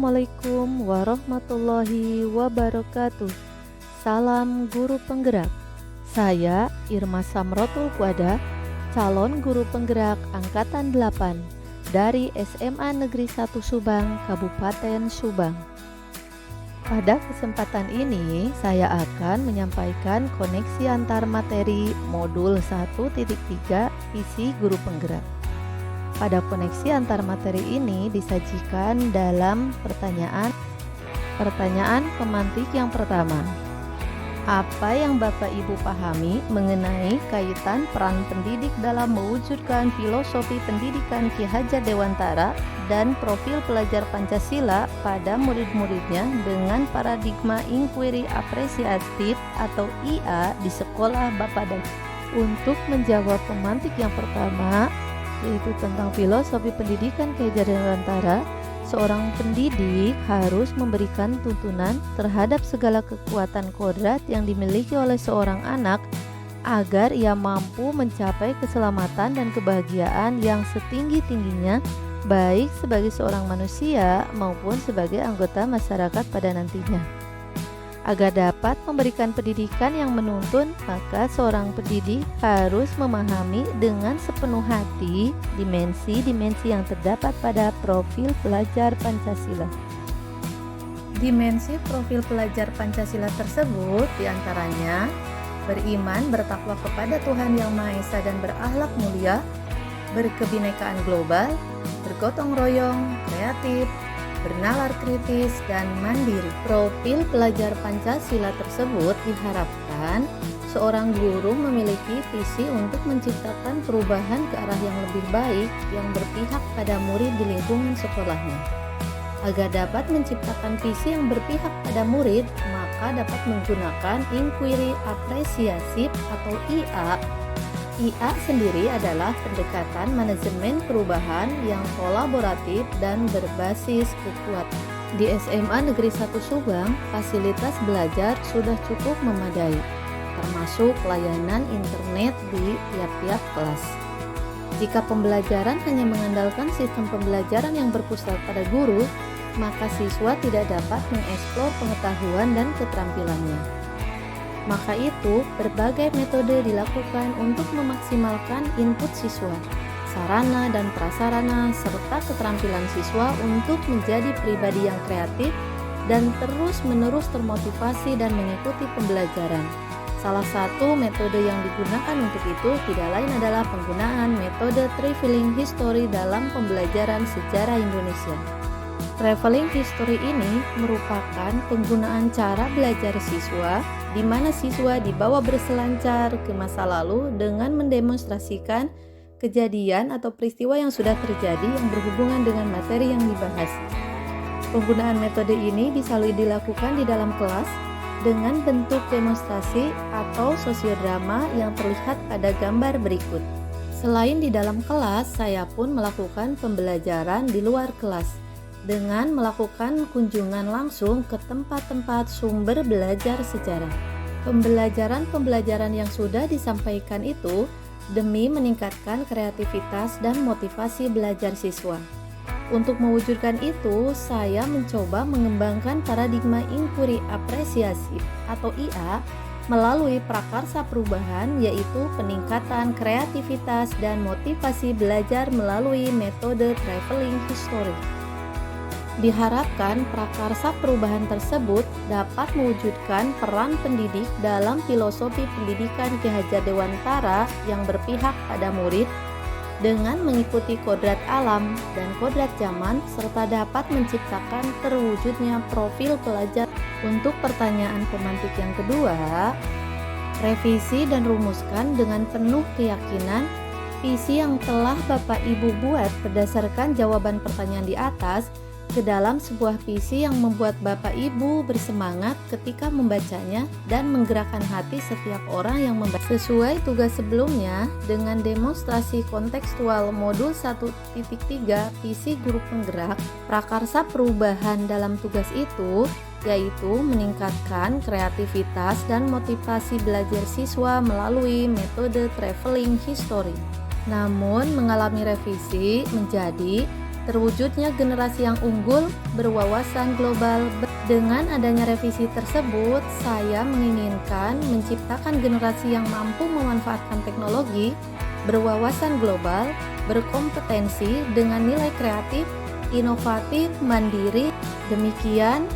Assalamualaikum warahmatullahi wabarakatuh. Salam guru penggerak. Saya Irma Samrotul Quada, calon guru penggerak angkatan 8 dari SMA Negeri 1 Subang, Kabupaten Subang. Pada kesempatan ini saya akan menyampaikan koneksi antar materi modul 1.3 isi guru penggerak. Pada koneksi antar materi ini disajikan dalam pertanyaan pemantik yang pertama. Apa yang Bapak Ibu pahami mengenai kaitan peran pendidik dalam mewujudkan filosofi pendidikan Ki Hajar Dewantara dan profil pelajar Pancasila pada murid-muridnya dengan paradigma inquiry apresiatif atau IA di sekolah Bapak dan untuk menjawab pemantik yang pertama, yaitu tentang filosofi pendidikan Ki Hajar Dewantara, seorang pendidik harus memberikan tuntunan terhadap segala kekuatan kodrat yang dimiliki oleh seorang anak agar ia mampu mencapai keselamatan dan kebahagiaan yang setinggi-tingginya, baik sebagai seorang manusia maupun sebagai anggota masyarakat pada nantinya. Agar dapat memberikan pendidikan yang menuntun, maka seorang pendidik harus memahami dengan sepenuh hati dimensi-dimensi yang terdapat pada profil pelajar Pancasila. Dimensi profil pelajar Pancasila tersebut diantaranya beriman, bertakwa kepada Tuhan Yang Maha Esa dan berakhlak mulia, berkebinekaan global, bergotong royong, kreatif, bernalar kritis, dan mandiri. Profil pelajar Pancasila tersebut diharapkan seorang guru memiliki visi untuk menciptakan perubahan ke arah yang lebih baik yang berpihak pada murid di lingkungan sekolahnya. Agar dapat menciptakan visi yang berpihak pada murid, maka dapat menggunakan inquiry apresiatif atau IA. IA sendiri adalah pendekatan manajemen perubahan yang kolaboratif dan berbasis kekuatan. Di SMA Negeri 1 Subang, fasilitas belajar sudah cukup memadai, termasuk layanan internet di tiap-tiap kelas. Jika pembelajaran hanya mengandalkan sistem pembelajaran yang berpusat pada guru, maka siswa tidak dapat mengeksplor pengetahuan dan keterampilannya. Maka itu, berbagai metode dilakukan untuk memaksimalkan input siswa, sarana dan prasarana, serta keterampilan siswa untuk menjadi pribadi yang kreatif dan terus-menerus termotivasi dan mengikuti pembelajaran. Salah satu metode yang digunakan untuk itu tidak lain adalah penggunaan metode traveling history dalam pembelajaran sejarah Indonesia. Traveling history ini merupakan penggunaan cara belajar siswa di mana siswa dibawa berselancar ke masa lalu dengan mendemonstrasikan kejadian atau peristiwa yang sudah terjadi yang berhubungan dengan materi yang dibahas. Penggunaan metode ini bisa dilakukan di dalam kelas dengan bentuk demonstrasi atau sosiodrama yang terlihat pada gambar berikut. Selain di dalam kelas, saya pun melakukan pembelajaran di luar kelas dengan melakukan kunjungan langsung ke tempat-tempat sumber belajar sejarah. Pembelajaran yang sudah disampaikan itu demi meningkatkan kreativitas dan motivasi belajar siswa. Untuk mewujudkan itu, saya mencoba mengembangkan paradigma inquiry apresiatif atau IA melalui prakarsa perubahan, yaitu peningkatan kreativitas dan motivasi belajar melalui metode traveling history. Diharapkan prakarsa perubahan tersebut dapat mewujudkan peran pendidik dalam filosofi pendidikan Ki Hajar Dewantara yang berpihak pada murid dengan mengikuti kodrat alam dan kodrat zaman, serta dapat menciptakan terwujudnya profil pelajar. Untuk pertanyaan pemantik yang kedua, revisi dan rumuskan dengan penuh keyakinan visi yang telah Bapak Ibu buat berdasarkan jawaban pertanyaan di atas ke dalam sebuah visi yang membuat Bapak Ibu bersemangat ketika membacanya dan menggerakkan hati setiap orang yang membaca. Sesuai tugas sebelumnya, dengan demonstrasi kontekstual modul 1.3 visi guru penggerak, prakarsa perubahan dalam tugas itu yaitu meningkatkan kreativitas dan motivasi belajar siswa melalui metode traveling history. Namun mengalami revisi menjadi terwujudnya generasi yang unggul, berwawasan global. Dengan adanya revisi tersebut, saya menginginkan menciptakan generasi yang mampu memanfaatkan teknologi, berwawasan global, berkompetensi dengan nilai kreatif, inovatif, mandiri. Demikian